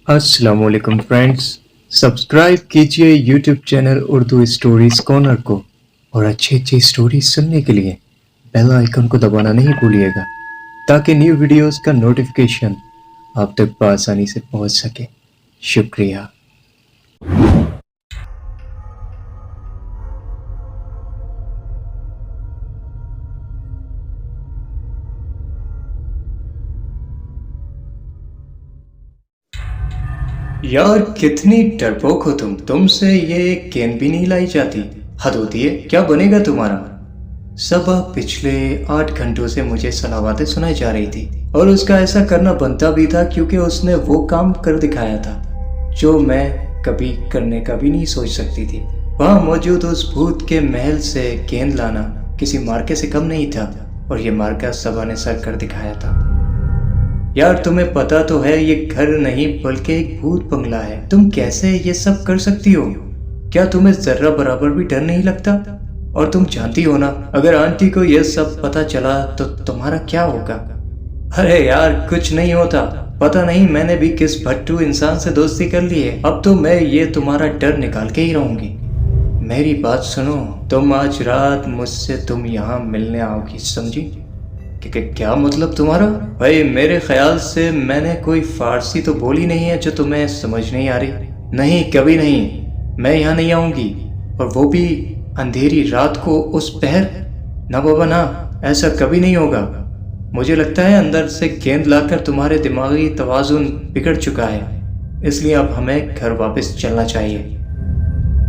अस्सलाम वालेकुम friends. Subscribe कीजिए YouTube channel Urdu stories corner को और अच्छी अच्छी स्टोरीज सुनने के लिए बेल आइकन को दबाना नहीं भूलिएगा ताकि न्यू वीडियोस का नोटिफिकेशन आप तक आसानी से पहुंच सके। शुक्रिया। यार कितनी डरपोक हो तुमसे ये गेंद भी नहीं लाई जाती। हद होती है, क्या बनेगा तुम्हारा। सबा पिछले 8 घंटों से मुझे सलावातें सुनाई जा रही थी और उसका ऐसा करना बनता भी था क्योंकि उसने वो काम कर दिखाया था जो मैं कभी करने का भी नहीं सोच सकती थी। वहां मौजूद उस भूत के महल से गेंद लाना किसी मार्के से कम नहीं था और ये मार्का सबा ने सर कर दिखाया था। यार तुम्हें पता तो है ये घर नहीं बल्कि एक भूत बंगला है। तुम कैसे ये सब कर सकती हो? क्या तुम्हें जर्रा बराबर भी डर नहीं लगता? और तुम जानती हो ना, अगर आंटी को यह सब पता चला तो तुम्हारा क्या होगा? अरे यार कुछ नहीं होता। पता नहीं मैंने भी किस भट्टू इंसान से दोस्ती कर ली है। अब तो मैं ये तुम्हारा डर निकाल के ही रहूंगी। मेरी बात सुनो, तुम आज रात मुझसे तुम यहाँ मिलने आओगी, समझी? क्या मतलब तुम्हारा? भाई मेरे ख्याल से मैंने कोई फारसी तो बोली नहीं है जो तुम्हें समझ नहीं आ रही। नहीं, कभी नहीं। मैं यहाँ नहीं आऊंगी, और वो भी अंधेरी रात को उस पहर। ना बाबा ना, ऐसा कभी नहीं होगा। मुझे लगता है अंदर से गेंद लाकर तुम्हारे दिमागी तवाजुन बिगड़ चुका है, इसलिए अब हमें घर वापस चलना चाहिए।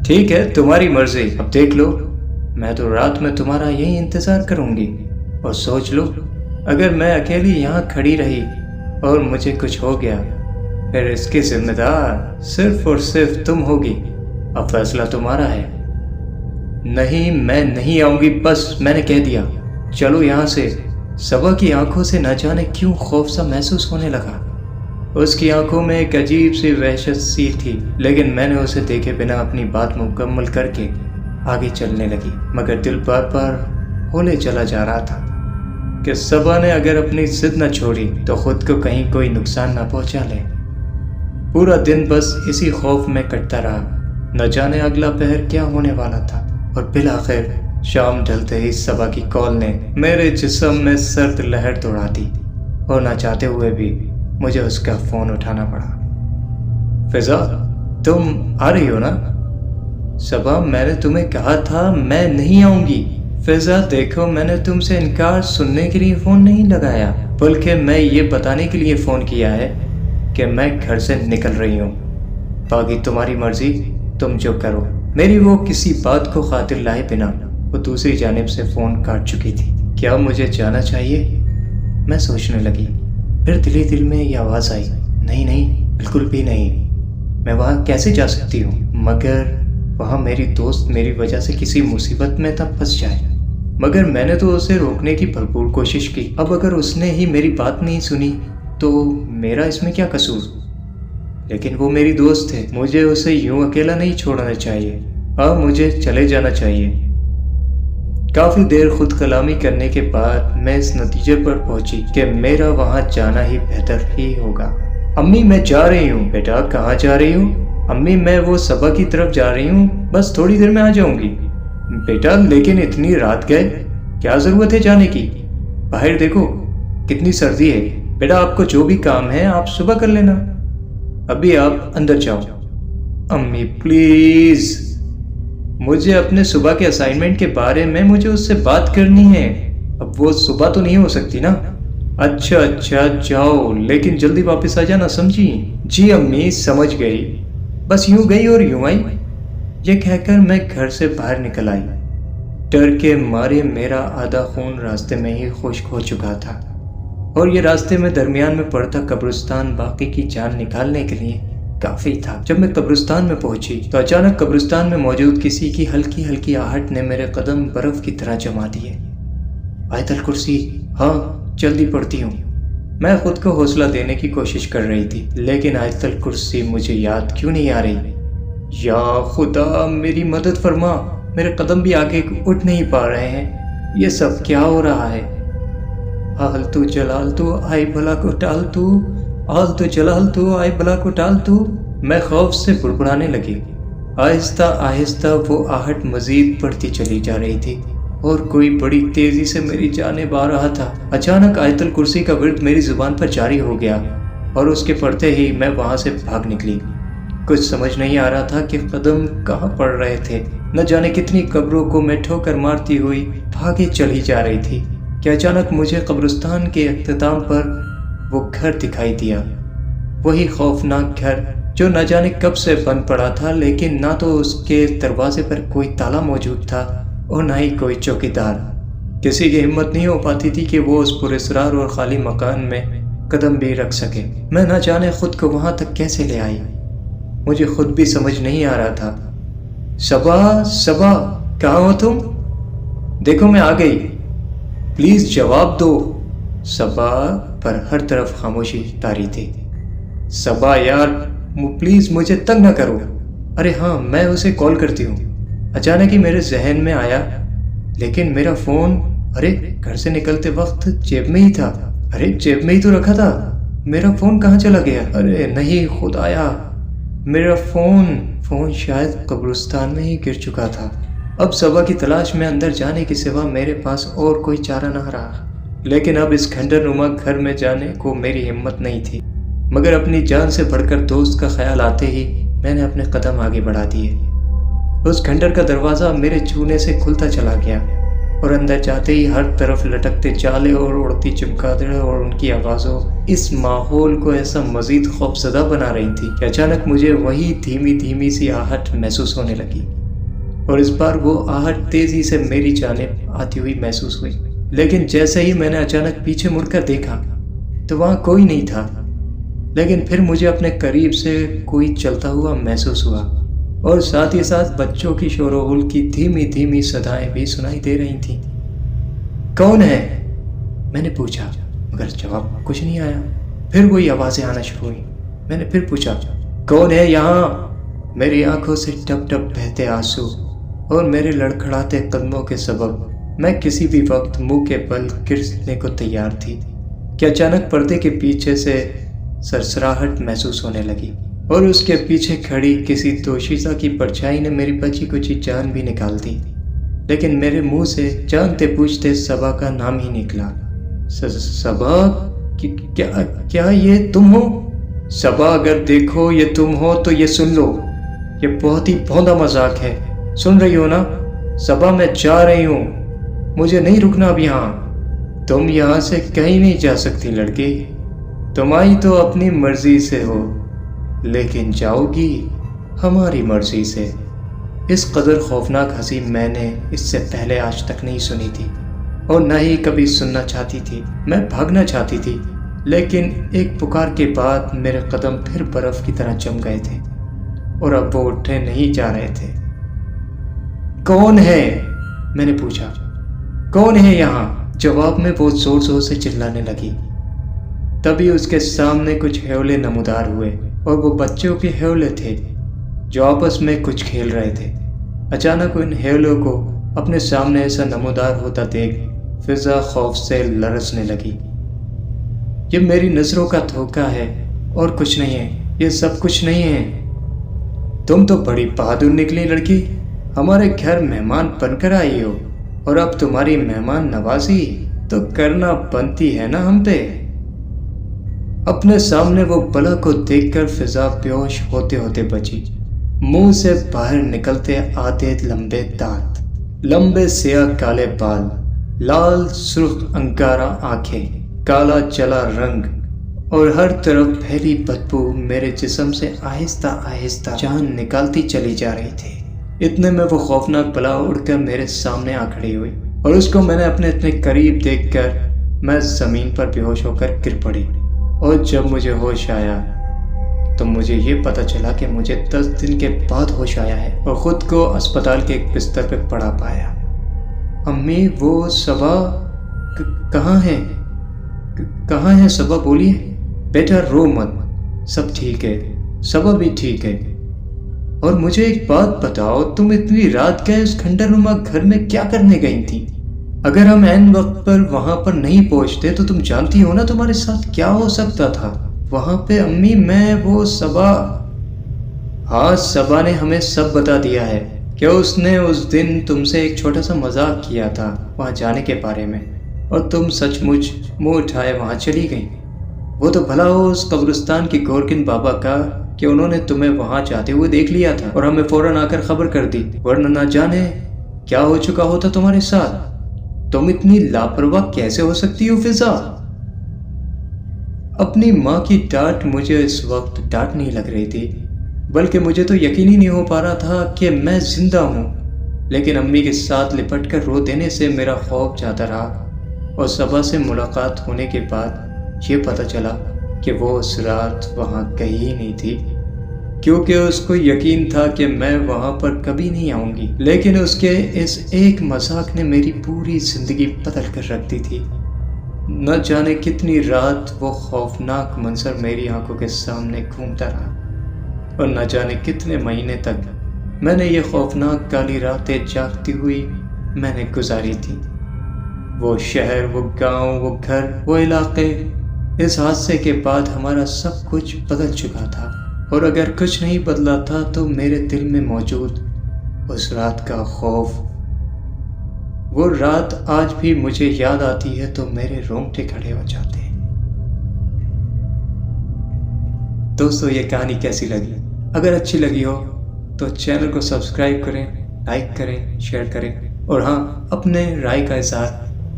ठीक है, तुम्हारी मर्जी। अब देख लो, मैं तो रात में तुम्हारा यही इंतजार करूंगी। और सोच लो, अगर मैं अकेली यहाँ खड़ी रही और मुझे कुछ हो गया, फिर इसकी जिम्मेदार सिर्फ और सिर्फ तुम होगी। अब फैसला तुम्हारा है। नहीं, मैं नहीं आऊंगी, बस मैंने कह दिया। चलो यहाँ से। सबा की आंखों से न जाने क्यों खौफ सा महसूस होने लगा। उसकी आंखों में एक अजीब सी वहशत सी थी, लेकिन मैंने उसे देखे बिना अपनी बात मुकम्मल करके आगे चलने लगी। मगर दिल बार बार होले चला जा रहा था कि सबा ने अगर अपनी जिद न छोड़ी तो खुद को कहीं कोई नुकसान न पहुंचा ले। पूरा दिन बस इसी खौफ में कटता रहा। न जाने अगला पहर क्या होने वाला था। और बिल आखिर शाम ढलते ही सबा की कॉल ने मेरे जिस्म में सर्द लहर दौड़ा दी और ना चाहते हुए भी मुझे उसका फोन उठाना पड़ा। फिजा, तुम आ रही हो ना? सबा, मैंने तुम्हें कहा था मैं नहीं आऊंगी। फिजा देखो, मैंने तुमसे इनकार सुनने के लिए फ़ोन नहीं लगाया, बल्कि मैं ये बताने के लिए फ़ोन किया है कि मैं घर से निकल रही हूँ। बाकी तुम्हारी मर्जी, तुम जो करो। मेरी वो किसी बात को खातिर लाए बिना वो दूसरी जानिब से फ़ोन काट चुकी थी। क्या मुझे जाना चाहिए? मैं सोचने लगी। फिर दिली दिल में ये आवाज़ आई, नहीं नहीं, बिल्कुल भी नहीं। मैं वहाँ कैसे जा सकती हूँ? मगर वहाँ मेरी दोस्त मेरी वजह से किसी मुसीबत में तब फंस जाए। मगर मैंने तो उसे रोकने की भरपूर कोशिश की। अब अगर उसने ही मेरी बात नहीं सुनी तो मेरा इसमें क्या कसूर? लेकिन वो मेरी दोस्त है, मुझे उसे यूं अकेला नहीं छोड़ना चाहिए। अब मुझे चले जाना चाहिए। काफ़ी देर खुद कलामी करने के बाद मैं इस नतीजे पर पहुंची कि मेरा वहाँ जाना ही बेहतर ही होगा। अम्मी, मैं जा रही हूँ। बेटा, कहाँ जा रही हूँ? अम्मी, मैं वो सबा की तरफ जा रही हूँ, बस थोड़ी देर में आ जाऊंगी। बेटा, लेकिन इतनी रात गए, क्या जरूरत है जाने की? बाहर देखो कितनी सर्दी है। बेटा, आपको जो भी काम है आप सुबह कर लेना, अभी आप अंदर जाओ। अम्मी प्लीज, मुझे अपने सुबह के असाइनमेंट के बारे में मुझे उससे बात करनी है। अब वो सुबह तो नहीं हो सकती ना। अच्छा जाओ, लेकिन जल्दी वापस आ जाना, समझी? जी अम्मी, समझ गई। बस यूं गई और यूं आई। ये कहकर मैं घर से बाहर निकल आई। डर के मारे मेरा आधा खून रास्ते में ही खुश्क हो चुका था और ये रास्ते में दरमियान में पड़ता कब्रिस्तान बाकी की जान निकालने के लिए काफ़ी था। जब मैं कब्रिस्तान में पहुंची तो अचानक कब्रिस्तान में मौजूद किसी की हल्की हल्की आहट ने मेरे कदम बर्फ की तरह जमा दिए। आयतल कुर्सी, हाँ जल्दी पढ़ती हूँ। मैं खुद को हौसला देने की कोशिश कर रही थी, लेकिन आयतल कुर्सी मुझे याद क्यों नहीं आ रही। या खुदा, मेरी मदद फरमा। मेरे कदम भी आगे उठ नहीं पा रहे हैं। ये सब क्या हो रहा है? हाल तू जलाल तू, आई भला को टाल तू, आल तो जलाल तो आए बला को टाल तो। मैं खौफ से बुड़बुड़ाने लगी। आहिस्ता आहिस्ता वो आहट मजीद बढ़ती चली जा रही थी और कोई बड़ी तेजी से मेरी जानिब आ रहा था। अचानक आयतुल कुर्सी का विर्द मेरी जुबान पर जारी हो गया और उसके पढ़ते ही मैं वहां से भाग निकली। कुछ समझ नहीं आ रहा था कि कदम कहाँ पड़ रहे थे। न जाने कितनी कब्रों को मैं ठोकर मारती हुई भागे चली जा रही थी कि अचानक मुझे कब्रिस्तान के अख्ताम पर वो घर दिखाई दिया। वही खौफनाक घर जो न जाने कब से बंद पड़ा था, लेकिन ना तो उसके दरवाजे पर कोई ताला मौजूद था और ना ही कोई चौकीदार। किसी की हिम्मत नहीं हो पाती थी कि वो उस पुरस्रार और खाली मकान में कदम भी रख सके। मैं न जाने खुद को वहां तक कैसे ले आई, मुझे खुद भी समझ नहीं आ रहा था। सबा, सबा, कहाँ हो तुम? देखो मैं आ गई, प्लीज जवाब दो। सबा पर हर तरफ खामोशी तारी थी। सबा यार, प्लीज मुझे तंग ना करो। अरे हाँ, मैं उसे कॉल करती हूँ। अचानक ही मेरे जहन में आया, लेकिन मेरा फोन, अरे घर से निकलते वक्त जेब में ही था। अरे जेब में ही तो रखा था, मेरा फोन कहाँ चला गया? अरे नहीं खुदाया, मेरा फोन शायद कब्रिस्तान में ही गिर चुका था। अब सबा की तलाश में अंदर जाने के सिवा मेरे पास और कोई चारा ना रहा। लेकिन अब इस खंडरनुमा घर में जाने को मेरी हिम्मत नहीं थी, मगर अपनी जान से बढ़कर दोस्त का ख्याल आते ही मैंने अपने कदम आगे बढ़ा दिए। उस खंडर का दरवाज़ा मेरे छूने से खुलता चला गया और अंदर जाते ही हर तरफ लटकते जाले और उड़ती चमगादड़ें और उनकी आवाज़ों इस माहौल को ऐसा मजीद खौफजदा बना रही थी कि अचानक मुझे वही धीमी धीमी सी आहट महसूस होने लगी। और इस बार वो आहट तेज़ी से मेरी जानिब आती हुई महसूस हुई। लेकिन जैसे ही मैंने अचानक पीछे मुड़कर देखा तो वहाँ कोई नहीं था, लेकिन फिर मुझे अपने करीब से कोई चलता हुआ महसूस हुआ और साथ ही साथ बच्चों की शोरगुल की धीमी धीमी सदाएं भी सुनाई दे रही थीं। कौन है? मैंने पूछा, मगर जवाब कुछ नहीं आया। फिर वही आवाज़ें आना शुरू हुई। मैंने फिर पूछा, कौन है यहाँ? मेरी आंखों से टप टप बहते आंसू और मेरे लड़खड़ाते कदमों के सबब मैं किसी भी वक्त मुंह के बल गिरने को तैयार थी कि अचानक पर्दे के पीछे से सरसराहट महसूस होने लगी और उसके पीछे खड़ी किसी दोशीज़ा की परछाई ने मेरी बची कुची जान भी निकाल दी। लेकिन मेरे मुंह से जानते पूछते सबा का नाम ही निकला। सबा, क्या ये तुम हो? सबा, अगर देखो ये तुम हो तो ये सुन लो, ये बहुत ही भोंदा मजाक है। सुन रही हो ना सबा, मैं जा रही हूँ, मुझे नहीं रुकना अब यहाँ। तुम यहाँ से कहीं नहीं जा सकती लड़की, तुम आई तो अपनी मर्जी से हो, लेकिन जाओगी हमारी मर्जी से। इस कदर खौफनाक हंसी मैंने इससे पहले आज तक नहीं सुनी थी और न ही कभी सुनना चाहती थी। मैं भागना चाहती थी, लेकिन एक पुकार के बाद मेरे कदम फिर बर्फ की तरह जम गए थे और अब वो उठे नहीं जा रहे थे। कौन है? मैंने पूछा, कौन है यहाँ? जवाब में वो जोर जोर से चिल्लाने लगी। तभी उसके सामने कुछ हेवले नमूदार हुए और वो बच्चों के हेवले थे जो आपस में कुछ खेल रहे थे। अचानक उन हेवलों को अपने सामने ऐसा नमूदार होता देख फिजा खौफ से लरसने लगी। ये मेरी नजरों का धोखा है और कुछ नहीं है, ये सब कुछ नहीं है। तुम तो बड़ी बहादुर निकली लड़की, हमारे घर मेहमान बनकर आई हो और अब तुम्हारी मेहमान नवाजी तो करना बनती है ना हम पे। अपने सामने वो बला को देखकर फिजा बेहोश होते होते बची। मुंह से बाहर निकलते आधे लंबे दांत, लंबे सियाह काले बाल, लाल सुर्ख अंगारा आंखें, काला जला रंग और हर तरफ फैली बदबू मेरे जिस्म से आहिस्ता आहिस्ता जान निकालती चली जा रही थी। इतने में वो खौफनाक बला उड़कर मेरे सामने आ खड़ी हुई और उसको मैंने अपने इतने करीब देखकर मैं जमीन पर बेहोश होकर गिर पड़ी। और जब मुझे होश आया तो मुझे ये पता चला कि मुझे 10 दिन के बाद होश आया है और ख़ुद को अस्पताल के एक बिस्तर पे पड़ा पाया। अम्मी, वो सबा कहाँ है? कहाँ है सबा? बोलिए। बेटा रो मत, सब ठीक है, सबा भी ठीक है। और मुझे एक बात बताओ, तुम इतनी रात गए उस खंडरनुमा घर में क्या करने गई थी? अगर हम ऐन वक्त पर वहां पर नहीं पहुंचते तो तुम जानती हो ना तुम्हारे साथ क्या हो सकता था। وہاں پہ امی میں وہ صبا، ہاں صبا نے ہمیں سب بتا دیا ہے کہ اس نے اس دن تم سے ایک چھوٹا سا مذاق کیا تھا وہاں جانے کے بارے میں، اور تم سچ مچ منہ اٹھائے وہاں چلی گئی۔ وہ تو بھلا ہو اس قبرستان کی گورکن بابا کا کہ انہوں نے تمہیں وہاں جاتے ہوئے دیکھ لیا تھا اور ہمیں فوراً آ کر خبر کر دی، ورنہ نہ جانے کیا ہو چکا ہوتا تمہارے ساتھ۔ تم اتنی لاپرواہ کیسے ہو سکتی ہو فضا؟ اپنی ماں کی ڈانٹ مجھے اس وقت ڈانٹ نہیں لگ رہی تھی، بلکہ مجھے تو یقین ہی نہیں ہو پا رہا تھا کہ میں زندہ ہوں۔ لیکن امی کے ساتھ لپٹ کر رو دینے سے میرا خوف جاتا رہا، اور صبا سے ملاقات ہونے کے بعد یہ پتہ چلا کہ وہ اس رات وہاں کہیں ہی نہیں تھی، کیونکہ اس کو یقین تھا کہ میں وہاں پر کبھی نہیں آؤں گی۔ لیکن اس کے اس ایک مذاق نے میری پوری زندگی بدل کر رکھ دی تھی۔ نہ جانے کتنی رات وہ خوفناک منظر میری آنکھوں کے سامنے گھومتا رہا، اور نہ جانے کتنے مہینے تک میں نے یہ خوفناک کالی راتیں جاگتی ہوئی میں نے گزاری تھی۔ وہ شہر، وہ گاؤں، وہ گھر، وہ علاقے، اس حادثے کے بعد ہمارا سب کچھ بدل چکا تھا، اور اگر کچھ نہیں بدلا تھا تو میرے دل میں موجود اس رات کا خوف، وہ رات آج بھی مجھے یاد آتی ہے تو میرے رونگٹے کھڑے ہو جاتے ہیں۔ دوستو یہ کہانی کیسی لگی؟ اگر اچھی لگی ہو تو چینل کو سبسکرائب کریں، لائک کریں، شیئر کریں، اور ہاں اپنے رائے کا اظہار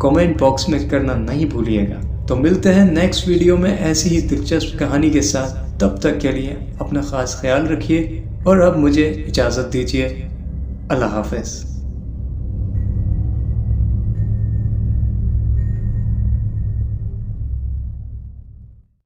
کمنٹ باکس میں کرنا نہیں بھولیے گا۔ تو ملتے ہیں نیکسٹ ویڈیو میں ایسی ہی دلچسپ کہانی کے ساتھ۔ تب تک کے لیے اپنا خاص خیال رکھیے، اور اب مجھے اجازت دیجیے۔ اللہ حافظ۔